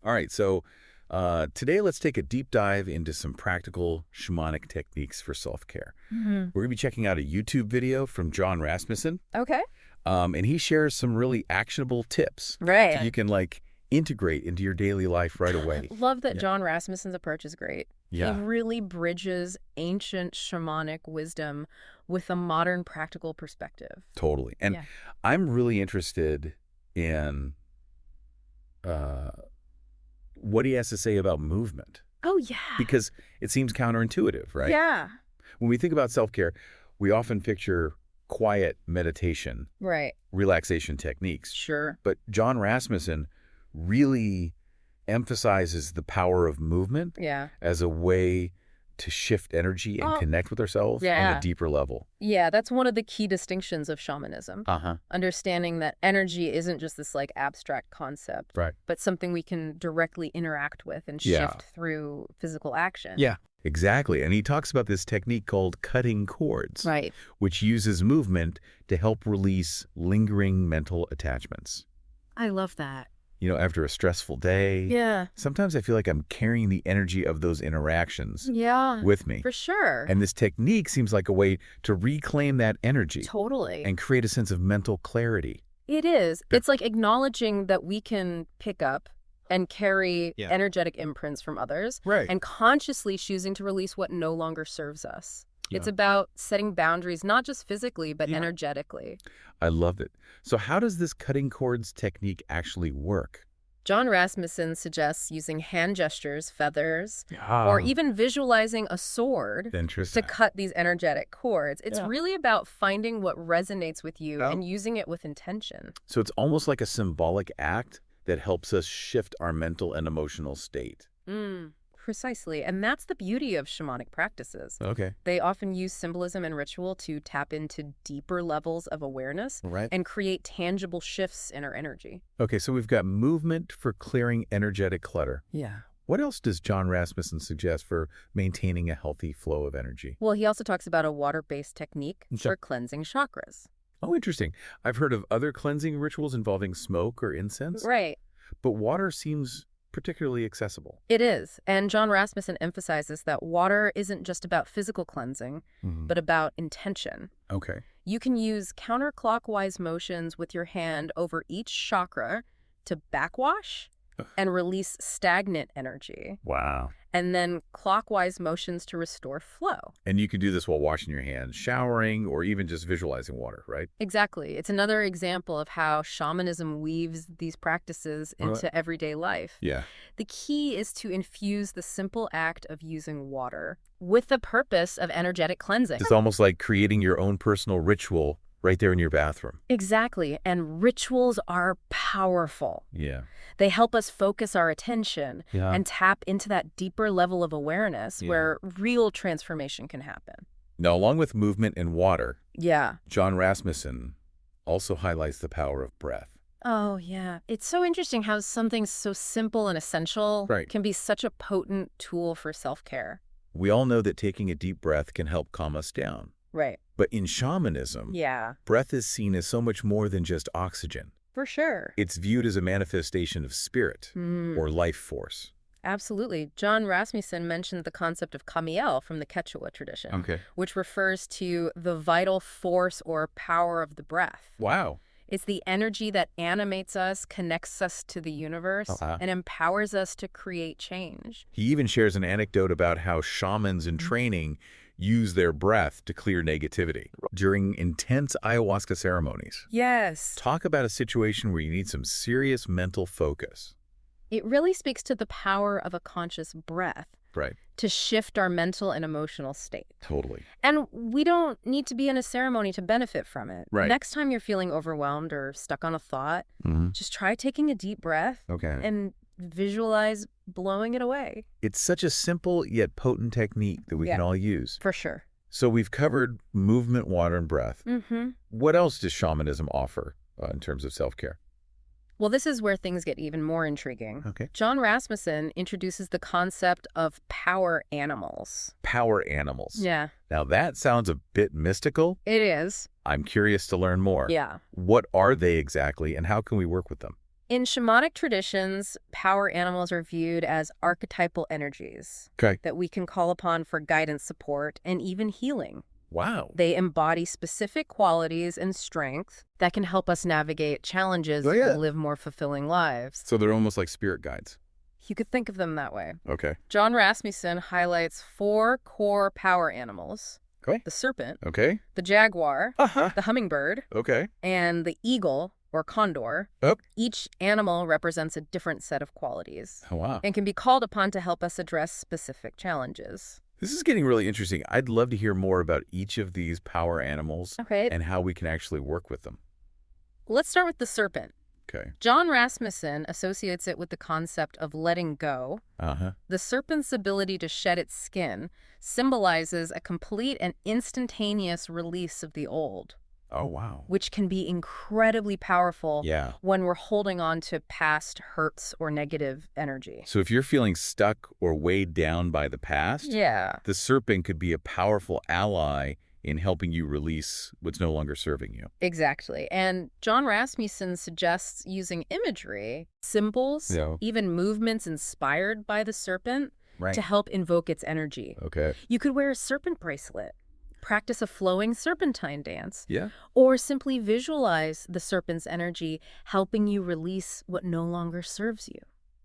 All right, so today let's take a deep dive into some practical shamanic techniques for self-care. We're going to be checking out a YouTube video from Jon Rasmussen. Okay. And he shares some really actionable tips. Right. So you can integrate into your daily life right away. Love that Jon Rasmussen's approach is great. Yeah. He really bridges ancient shamanic wisdom with a modern practical perspective. Totally. And I'm really interested in what he has to say about movement. Oh, yeah. Because it seems counterintuitive, right? Yeah. When we think about self-care, we often picture quiet meditation, Right. relaxation techniques. Sure. But Jon Rasmussen really emphasizes the power of movement as a way to shift energy and connect with ourselves on a deeper level. Yeah, that's one of the key distinctions of shamanism. Understanding that energy isn't just this abstract concept, but something we can directly interact with and shift through physical action. Yeah, exactly. And he talks about this technique called cutting cords, Right. which uses movement to help release lingering mental attachments. I love that. After a stressful day, sometimes I feel like I'm carrying the energy of those interactions with me. For sure. And this technique seems like a way to reclaim that energy. Totally. And create a sense of mental clarity. It is. It's like acknowledging that we can pick up and carry energetic imprints from others. Right. And consciously choosing to release what no longer serves us. It's about setting boundaries, not just physically, but energetically. I love it. So how does this cutting cords technique actually work? Jon Rasmussen suggests using hand gestures, feathers, or even visualizing a sword to cut these energetic cords. It's really about finding what resonates with you and using it with intention. So it's almost like a symbolic act that helps us shift our mental and emotional state. Precisely. And that's the beauty of shamanic practices. Okay. They often use symbolism and ritual to tap into deeper levels of awareness and create tangible shifts in our energy. Okay, so we've got movement for clearing energetic clutter. Yeah. What else does Jon Rasmussen suggest for maintaining a healthy flow of energy? Well, he also talks about a water-based technique for cleansing chakras. Oh, interesting. I've heard of other cleansing rituals involving smoke or incense. Right. But water seems particularly accessible. It is. And Jon Rasmussen emphasizes that water isn't just about physical cleansing, but about intention. Okay. You can use counterclockwise motions with your hand over each chakra to backwash and release stagnant energy. Wow. And then clockwise motions to restore flow. And you can do this while washing your hands, showering, or even just visualizing water, right? Exactly. It's another example of how shamanism weaves these practices into everyday life. Yeah. The key is to infuse the simple act of using water with the purpose of energetic cleansing. It's almost like creating your own personal ritual right there in your bathroom. Exactly. And rituals are powerful. Yeah. They help us focus our attention and tap into that deeper level of awareness where real transformation can happen. Now, along with movement and water, Jon Rasmussen also highlights the power of breath. Oh, yeah. It's so interesting how something so simple and essential can be such a potent tool for self-care. We all know that taking a deep breath can help calm us down. Right. But in shamanism, breath is seen as so much more than just oxygen. For sure. It's viewed as a manifestation of spirit or life force. Absolutely. Jon Rasmussen mentioned the concept of kamiel from the Quechua tradition, which refers to the vital force or power of the breath. Wow. It's the energy that animates us, connects us to the universe, and empowers us to create change. He even shares an anecdote about how shamans in training use their breath to clear negativity during intense ayahuasca ceremonies. Yes. Talk about a situation where you need some serious mental focus. It really speaks to the power of a conscious breath to shift our mental and emotional state. Totally. And we don't need to be in a ceremony to benefit from it. Right. Next time you're feeling overwhelmed or stuck on a thought, just try taking a deep breath and visualize blowing it away. It's such a simple yet potent technique that we can all use. For sure. So we've covered movement, water, and breath. What else does shamanism offer in terms of self-care? Well, this is where things get even more intriguing. Jon Rasmussen introduces the concept of power animals. Power animals. Yeah. Now that sounds a bit mystical. It is. I'm curious to learn more. Yeah. What are they exactly and how can we work with them? In shamanic traditions, power animals are viewed as archetypal energies that we can call upon for guidance, support, and even healing. Wow. They embody specific qualities and strength that can help us navigate challenges and live more fulfilling lives. So they're almost like spirit guides. You could think of them that way. Okay. Jon Rasmussen highlights 4 core power animals. Okay. The serpent. Okay. The jaguar. The hummingbird. Okay. And the eagle or condor. Each animal represents a different set of qualities. Oh, wow. And can be called upon to help us address specific challenges. This is getting really interesting. I'd love to hear more about each of these power animals and how we can actually work with them. Let's start with the serpent. Okay. Jon Rasmussen associates it with the concept of letting go. The serpent's ability to shed its skin symbolizes a complete and instantaneous release of the old. Oh, wow. Which can be incredibly powerful when we're holding on to past hurts or negative energy. So if you're feeling stuck or weighed down by the past, the serpent could be a powerful ally in helping you release what's no longer serving you. Exactly. And Jon Rasmussen suggests using imagery, symbols, even movements inspired by the serpent to help invoke its energy. Okay. You could wear a serpent bracelet, practice a flowing serpentine dance, Yeah. or simply visualize the serpent's energy helping you release what no longer serves you.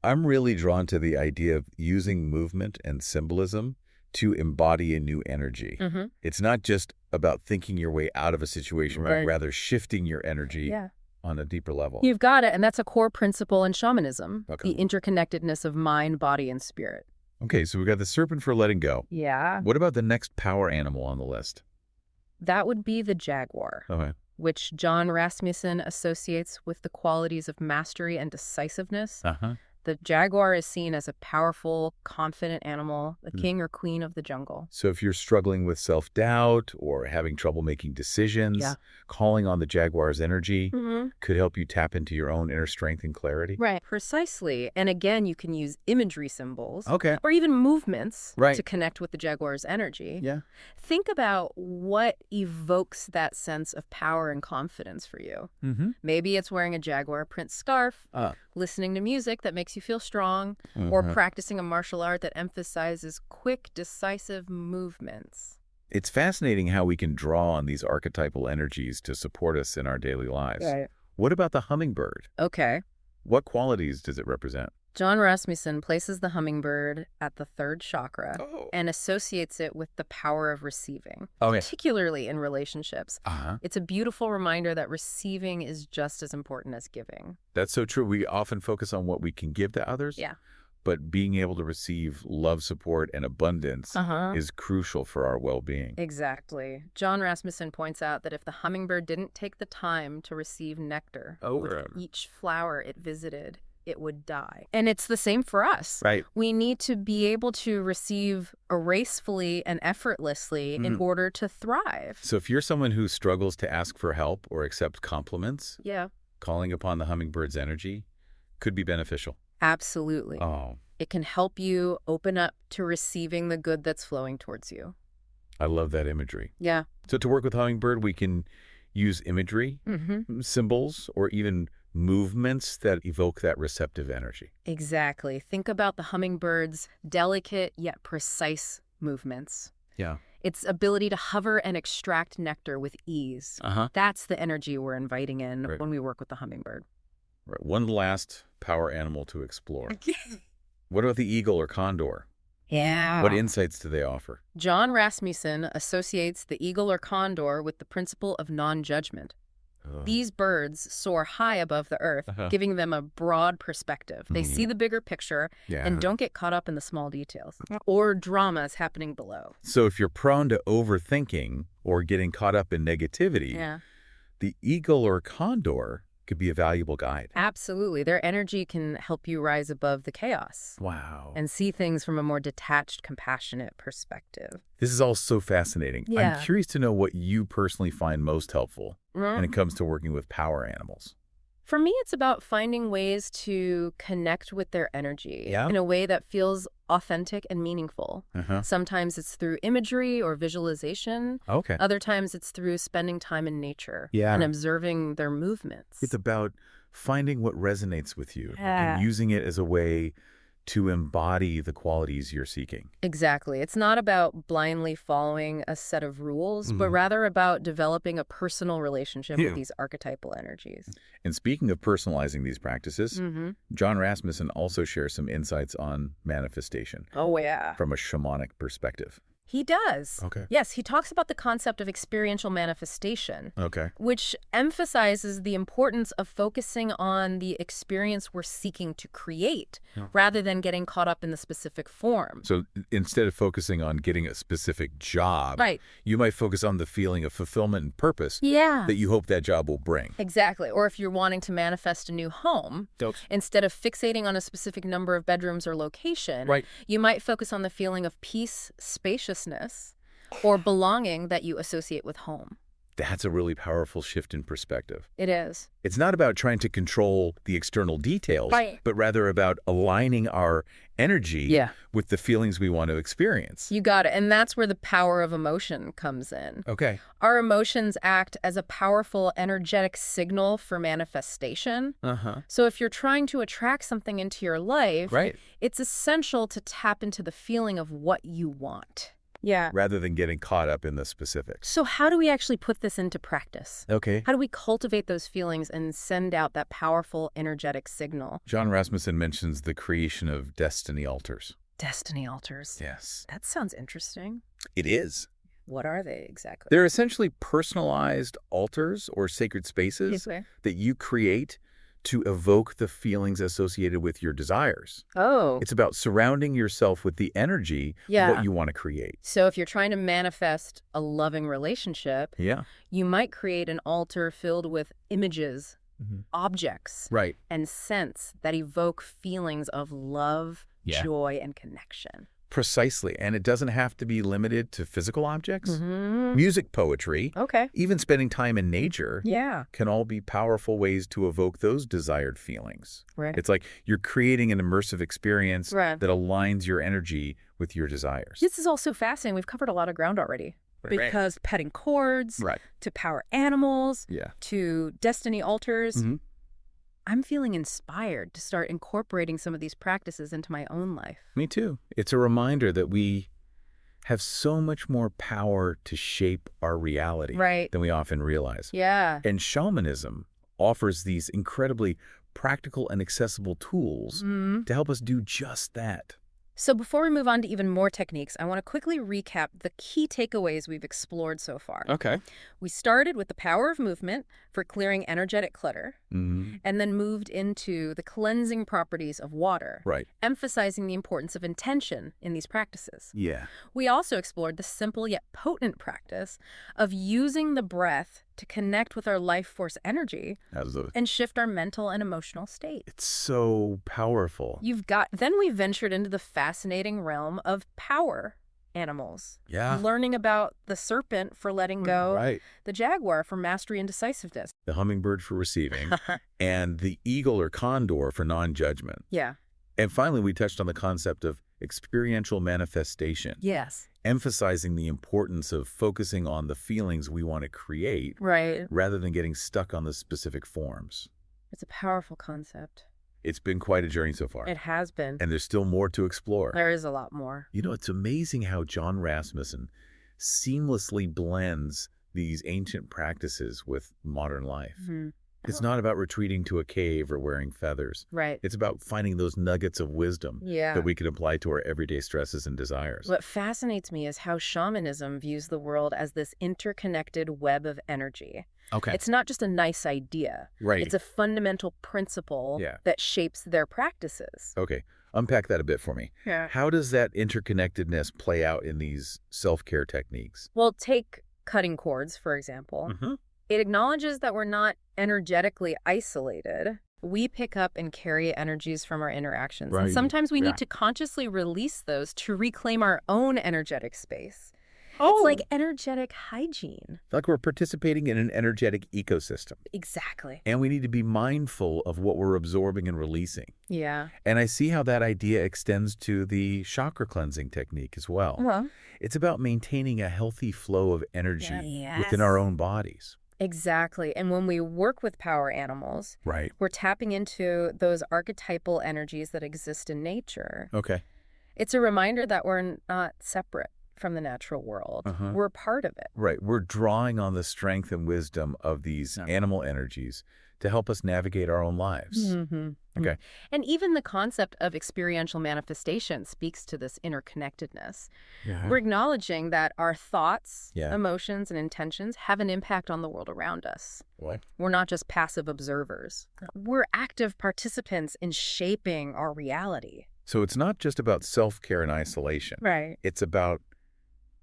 I'm really drawn to the idea of using movement and symbolism to embody a new energy. Mm-hmm. It's not just about thinking your way out of a situation, but rather shifting your energy on a deeper level. You've got it, and that's a core principle in shamanism, the interconnectedness of mind, body, and spirit. Okay, so we've got the serpent for letting go. Yeah. What about the next power animal on the list? That would be the jaguar, which Jon Rasmussen associates with the qualities of mastery and decisiveness. The jaguar is seen as a powerful, confident animal, the king or queen of the jungle. So if you're struggling with self-doubt or having trouble making decisions, calling on the jaguar's energy could help you tap into your own inner strength and clarity. Right, precisely. And again, you can use imagery symbols or even movements to connect with the jaguar's energy. Yeah. Think about what evokes that sense of power and confidence for you. Maybe it's wearing a jaguar print scarf, listening to music that makes you feel strong, or practicing a martial art that emphasizes quick, decisive movements. It's fascinating how we can draw on these archetypal energies to support us in our daily lives. Right. What about the hummingbird? Okay. What qualities does it represent? Jon Rasmussen places the hummingbird at the 3rd chakra and associates it with the power of receiving, particularly in relationships. It's a beautiful reminder that receiving is just as important as giving. That's so true. We often focus on what we can give to others. But being able to receive love, support, and abundance is crucial for our well-being. Exactly. Jon Rasmussen points out that if the hummingbird didn't take the time to receive nectar with each flower it visited, it would die. And it's the same for us. Right. We need to be able to receive gracefully and effortlessly in order to thrive. So if you're someone who struggles to ask for help or accept compliments, calling upon the hummingbird's energy could be beneficial. Absolutely. Oh. It can help you open up to receiving the good that's flowing towards you. I love that imagery. Yeah. So to work with hummingbird, we can use imagery, symbols, or even movements that evoke that receptive energy. Exactly. Think about the hummingbird's delicate yet precise movements. Yeah. Its ability to hover and extract nectar with ease. That's the energy we're inviting in when we work with the hummingbird. Right. One last power animal to explore. What about the eagle or condor? Yeah. What insights do they offer? Jon Rasmussen associates the eagle or condor with the principle of non-judgment. These birds soar high above the earth, giving them a broad perspective. They see the bigger picture and don't get caught up in the small details or dramas happening below. So if you're prone to overthinking or getting caught up in negativity, the eagle or condor could be a valuable guide. Absolutely. Their energy can help you rise above the chaos. Wow. And see things from a more detached, compassionate perspective. This is all so fascinating. Yeah. I'm curious to know what you personally find most helpful when it comes to working with power animals. For me, it's about finding ways to connect with their energy in a way that feels authentic and meaningful. Sometimes it's through imagery or visualization. Okay. Other times it's through spending time in nature and observing their movements. It's about finding what resonates with you and using it as a way to embody the qualities you're seeking. Exactly. It's not about blindly following a set of rules, but rather about developing a personal relationship with these archetypal energies. And speaking of personalizing these practices, Jon Rasmussen also shares some insights on manifestation. Oh, yeah. From a shamanic perspective. He does. Okay. Yes, he talks about the concept of experiential manifestation. Okay. Which emphasizes the importance of focusing on the experience we're seeking to create, rather than getting caught up in the specific form. So instead of focusing on getting a specific job, you might focus on the feeling of fulfillment and purpose that you hope that job will bring. Exactly. Or if you're wanting to manifest a new home, instead of fixating on a specific number of bedrooms or location, you might focus on the feeling of peace, spaciousness, or belonging that you associate with home. That's a really powerful shift in perspective. It is. It's not about trying to control the external details, but rather about aligning our energy with the feelings we want to experience. You got it. And that's where the power of emotion comes in. Okay. Our emotions act as a powerful energetic signal for manifestation. So if you're trying to attract something into your life, it's essential to tap into the feeling of what you want. Yeah. Rather than getting caught up in the specifics. So how do we actually put this into practice? Okay. How do we cultivate those feelings and send out that powerful energetic signal? Jon Rasmussen mentions the creation of destiny altars. Destiny altars? Yes. That sounds interesting. It is. What are they exactly? They're essentially personalized altars or sacred spaces that you create to evoke the feelings associated with your desires. Oh. It's about surrounding yourself with the energy of what you want to create. So if you're trying to manifest a loving relationship, you might create an altar filled with images, objects, and scents that evoke feelings of love, joy, and connection. Precisely. And it doesn't have to be limited to physical objects. Music, poetry, even spending time in nature can all be powerful ways to evoke those desired feelings. It's like you're creating an immersive experience that aligns your energy with your desires. This is also fascinating. We've covered a lot of ground already. Because petting cords, to power animals, to destiny altars, I'm feeling inspired to start incorporating some of these practices into my own life. Me too. It's a reminder that we have so much more power to shape our reality than we often realize. And shamanism offers these incredibly practical and accessible tools to help us do just that. So before we move on to even more techniques, I want to quickly recap the key takeaways we've explored so far. We started with the power of movement for clearing energetic clutter, and then moved into the cleansing properties of water, emphasizing the importance of intention in these practices. We also explored the simple yet potent practice of using the breath to connect with our life force energy and shift our mental and emotional state. It's so powerful. Then we ventured into the fascinating realm of power animals. Learning about the serpent for letting go, the jaguar for mastery and decisiveness, the hummingbird for receiving, and the eagle or condor for non-judgment. And finally, we touched on the concept of experiential manifestation. Emphasizing the importance of focusing on the feelings we want to create rather than getting stuck on the specific forms. It's a powerful concept. It's been quite a journey so far. It has been. And there's still more to explore. There is a lot more. You know, it's amazing how Jon Rasmussen seamlessly blends these ancient practices with modern life. It's not about retreating to a cave or wearing feathers. It's about finding those nuggets of wisdom that we can apply to our everyday stresses and desires. What fascinates me is how shamanism views the world as this interconnected web of energy. It's not just a nice idea. It's a fundamental principle that shapes their practices. Unpack that a bit for me. How does that interconnectedness play out in these self-care techniques? Well, take cutting cords, for example. It acknowledges that we're not energetically isolated. We pick up and carry energies from our interactions. And sometimes we need to consciously release those to reclaim our own energetic space. It's like energetic hygiene. Like we're participating in an energetic ecosystem. Exactly. And we need to be mindful of what we're absorbing and releasing. And I see how that idea extends to the chakra cleansing technique as well. It's about maintaining a healthy flow of energy within our own bodies. Exactly. And when we work with power animals, we're tapping into those archetypal energies that exist in nature. Okay. It's a reminder that we're not separate from the natural world. We're a part of it. Right. We're drawing on the strength and wisdom of these animal energies to help us navigate our own lives. Okay. And even the concept of experiential manifestation speaks to this interconnectedness. We're acknowledging that our thoughts, emotions, and intentions have an impact on the world around us. What? We're not just passive observers. We're active participants in shaping our reality. So it's not just about self-care and isolation. Right. It's about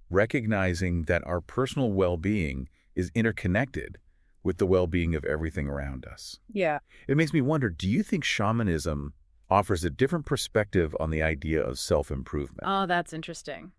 recognizing that our personal well-being is interconnected with the well-being of everything around us. Yeah. It makes me wonder, do you think shamanism offers a different perspective on the idea of self-improvement? Oh, that's interesting.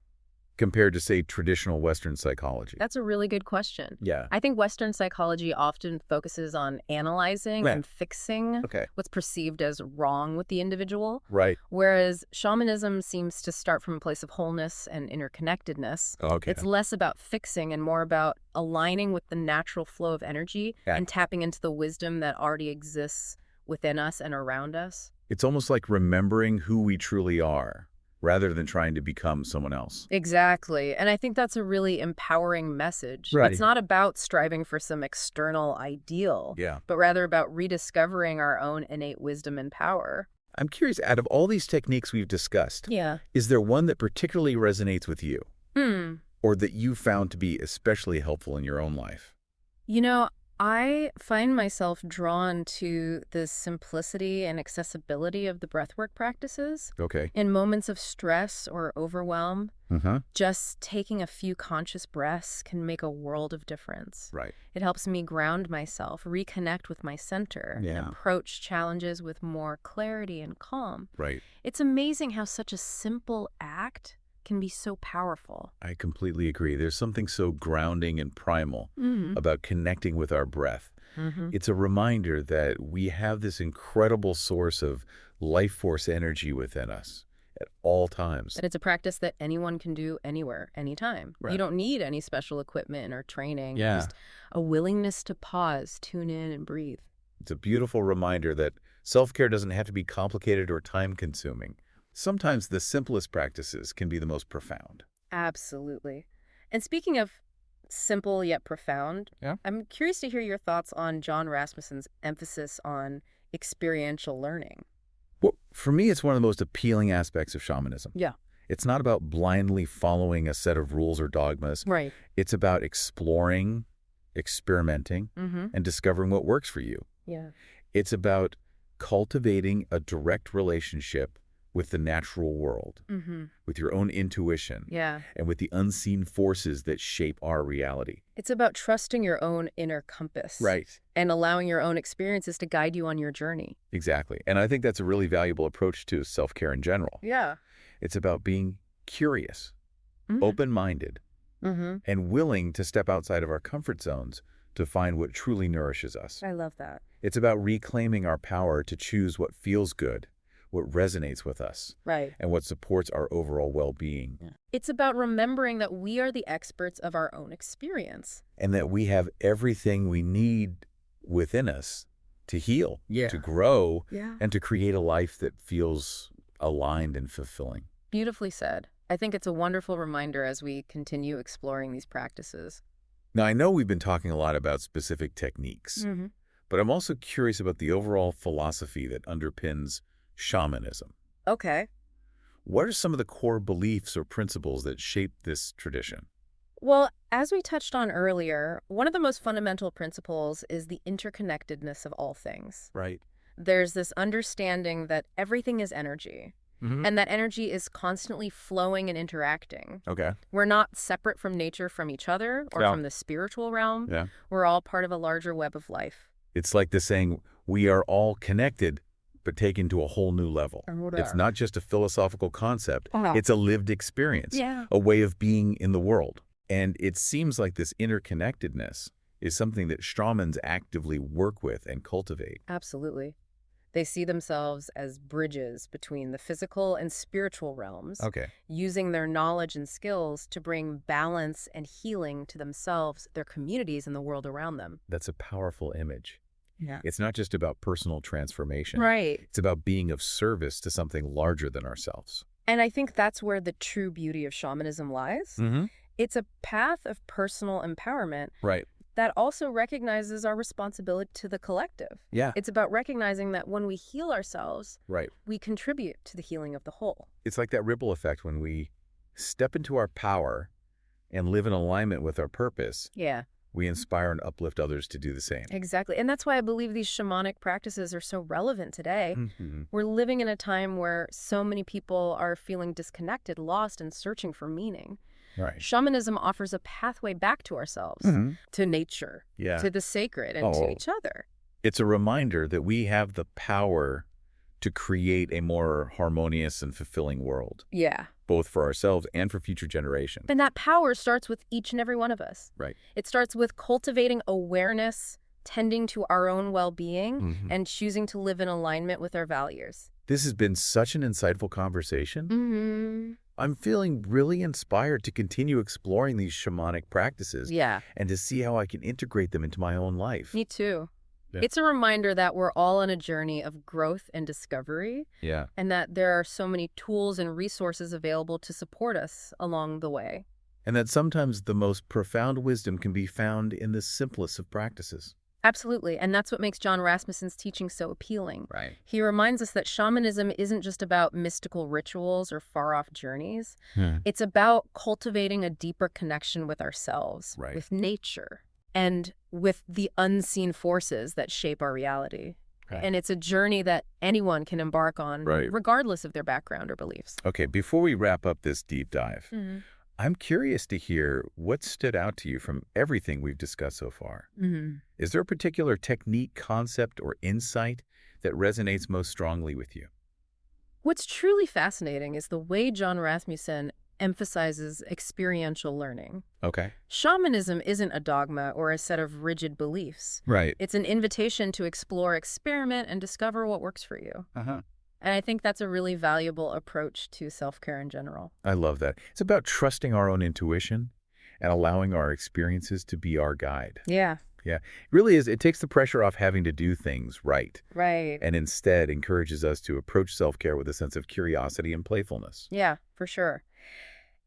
Compared to, say, traditional Western psychology? That's a really good question. Yeah. I think Western psychology often focuses on analyzing and fixing what's perceived as wrong with the individual. Right. Whereas shamanism seems to start from a place of wholeness and interconnectedness. Okay. It's less about fixing and more about aligning with the natural flow of energy and tapping into the wisdom that already exists within us and around us. It's almost like remembering who we truly are, rather than trying to become someone else. Exactly. And I think that's a really empowering message. Right. It's not about striving for some external ideal, but rather about rediscovering our own innate wisdom and power. I'm curious, out of all these techniques we've discussed, is there one that particularly resonates with you? Or that you found to be especially helpful in your own life? You know, I find myself drawn to the simplicity and accessibility of the breathwork practices. Okay. In moments of stress or overwhelm, just taking a few conscious breaths can make a world of difference. Right. It helps me ground myself, reconnect with my center, and approach challenges with more clarity and calm. Right. It's amazing how such a simple act can be so powerful. I completely agree. There's something so grounding and primal about connecting with our breath. It's a reminder that we have this incredible source of life force energy within us at all times. And it's a practice that anyone can do anywhere, anytime. Right. You don't need any special equipment or training. Just a willingness to pause, tune in, and breathe. It's a beautiful reminder that self-care doesn't have to be complicated or time-consuming. Sometimes the simplest practices can be the most profound. Absolutely. And speaking of simple yet profound, I'm curious to hear your thoughts on Jon Rasmussen's emphasis on experiential learning. Well, for me, it's one of the most appealing aspects of shamanism. Yeah. It's not about blindly following a set of rules or dogmas. Right. It's about exploring, experimenting, and discovering what works for you. Yeah. It's about cultivating a direct relationship with the natural world, with your own intuition, and with the unseen forces that shape our reality. It's about trusting your own inner compass. Right. And allowing your own experiences to guide you on your journey. Exactly. And I think that's a really valuable approach to self-care in general. Yeah. It's about being curious, open-minded, and willing to step outside of our comfort zones to find what truly nourishes us. I love that. It's about reclaiming our power to choose what feels good, what resonates with us, and what supports our overall well-being. Yeah. It's about remembering that we are the experts of our own experience. And that we have everything we need within us to heal, to grow, and to create a life that feels aligned and fulfilling. Beautifully said. I think it's a wonderful reminder as we continue exploring these practices. Now, I know we've been talking a lot about specific techniques, but I'm also curious about the overall philosophy that underpins shamanism. Okay. What are some of the core beliefs or principles that shape this tradition? Well, as we touched on earlier, one of the most fundamental principles is the interconnectedness of all things. Right. There's this understanding that everything is energy, and that energy is constantly flowing and interacting. Okay. We're not separate from nature, from each other, or from the spiritual realm. Yeah. We're all part of a larger web of life. It's like the saying, we are all connected, but taken to a whole new level. It's not just a philosophical concept. It's a lived experience, a way of being in the world. And it seems like this interconnectedness is something that shamans actively work with and cultivate. Absolutely. They see themselves as bridges between the physical and spiritual realms, using their knowledge and skills to bring balance and healing to themselves, their communities, and the world around them. That's a powerful image. Yeah. It's not just about personal transformation. Right. It's about being of service to something larger than ourselves. And I think that's where the true beauty of shamanism lies. Mm-hmm. It's a path of personal empowerment. Right. That also recognizes our responsibility to the collective. Yeah. It's about recognizing that when we heal ourselves, right, we contribute to the healing of the whole. It's like that ripple effect when we step into our power and live in alignment with our purpose. Yeah. We inspire and uplift others to do the same. Exactly. And that's why I believe these shamanic practices are so relevant today. Mm-hmm. We're living in a time where so many people are feeling disconnected, lost, and searching for meaning. Right. Shamanism offers a pathway back to ourselves, to nature, to the sacred, and to each other. It's a reminder that we have the power to create a more harmonious and fulfilling world. Yeah. Both for ourselves and for future generations. And that power starts with each and every one of us. Right. It starts with cultivating awareness, tending to our own well-being, and choosing to live in alignment with our values. This has been such an insightful conversation. Mm-hmm. I'm feeling really inspired to continue exploring these shamanic practices. Yeah. And to see how I can integrate them into my own life. Me too. Yeah. It's a reminder that we're all on a journey of growth and discovery. Yeah. And that there are so many tools and resources available to support us along the way. And that sometimes the most profound wisdom can be found in the simplest of practices. Absolutely. And that's what makes Jon Rasmussen's teaching so appealing. Right. He reminds us that shamanism isn't just about mystical rituals or far-off journeys. It's about cultivating a deeper connection with ourselves, with nature, and with the unseen forces that shape our reality. Right. And it's a journey that anyone can embark on, regardless of their background or beliefs. Okay, before we wrap up this deep dive, I'm curious to hear what stood out to you from everything we've discussed so far. Is there a particular technique, concept, or insight that resonates most strongly with you? What's truly fascinating is the way Jon Rasmussen emphasizes experiential learning. Okay. Shamanism isn't a dogma or a set of rigid beliefs. Right. It's an invitation to explore, experiment, and discover what works for you. And I think that's a really valuable approach to self-care in general. I love that. It's about trusting our own intuition and allowing our experiences to be our guide. Yeah. Yeah. It really is. It takes the pressure off having to do things right. Right. And instead encourages us to approach self-care with a sense of curiosity and playfulness. Yeah, for sure.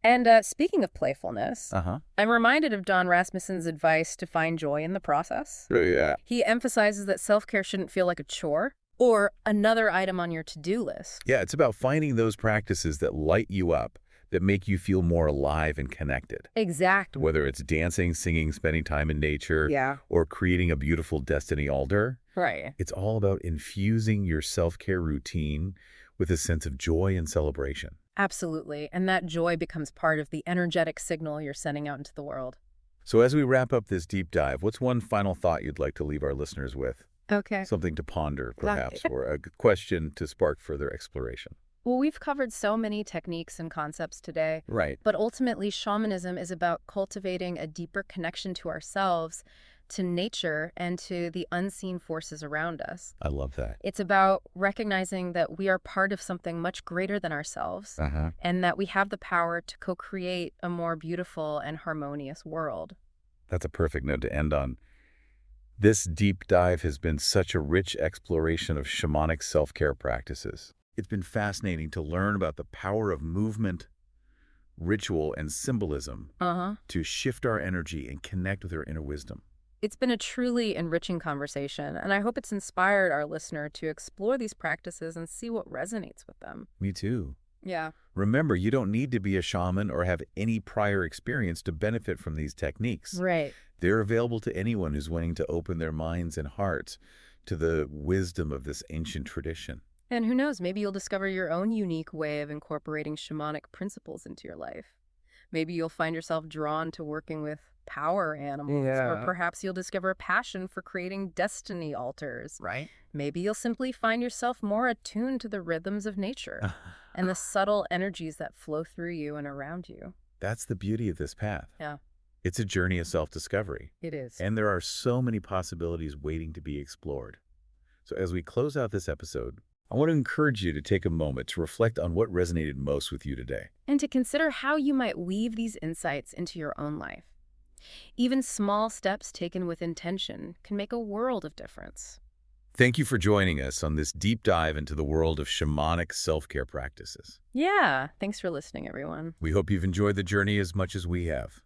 And speaking of playfulness, I'm reminded of Jon Rasmussen's advice to find joy in the process. Yeah. He emphasizes that self-care shouldn't feel like a chore or another item on your to-do list. Yeah, it's about finding those practices that light you up, that make you feel more alive and connected. Exactly. Whether it's dancing, singing, spending time in nature, or creating a beautiful destiny altar. Right. It's all about infusing your self-care routine with a sense of joy and celebration. Absolutely. And that joy becomes part of the energetic signal you're sending out into the world. So as we wrap up this deep dive, what's one final thought you'd like to leave our listeners with? Okay. Something to ponder, perhaps, or a question to spark further exploration. Well, we've covered so many techniques and concepts today. Right. But ultimately, shamanism is about cultivating a deeper connection to ourselves, to nature, and to the unseen forces around us. I love that. It's about recognizing that we are part of something much greater than ourselves, and that we have the power to co-create a more beautiful and harmonious world. That's a perfect note to end on. This deep dive has been such a rich exploration of shamanic self-care practices. It's been fascinating to learn about the power of movement, ritual, and symbolism to shift our energy and connect with our inner wisdom. It's been a truly enriching conversation, and I hope it's inspired our listener to explore these practices and see what resonates with them. Me too. Yeah. Remember, you don't need to be a shaman or have any prior experience to benefit from these techniques. Right. They're available to anyone who's willing to open their minds and hearts to the wisdom of this ancient tradition. And who knows, maybe you'll discover your own unique way of incorporating shamanic principles into your life. Maybe you'll find yourself drawn to working with power animals, or perhaps you'll discover a passion for creating destiny altars. Right. Maybe you'll simply find yourself more attuned to the rhythms of nature and the subtle energies that flow through you and around you. That's the beauty of this path. Yeah. It's a journey of self-discovery. It is. And there are so many possibilities waiting to be explored. So as we close out this episode, I want to encourage you to take a moment to reflect on what resonated most with you today. And to consider how you might weave these insights into your own life. Even small steps taken with intention can make a world of difference. Thank you for joining us on this deep dive into the world of shamanic self-care practices. Yeah, thanks for listening, everyone. We hope you've enjoyed the journey as much as we have.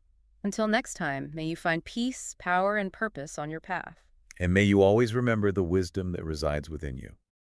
Until next time, may you find peace, power, and purpose on your path. And may you always remember the wisdom that resides within you.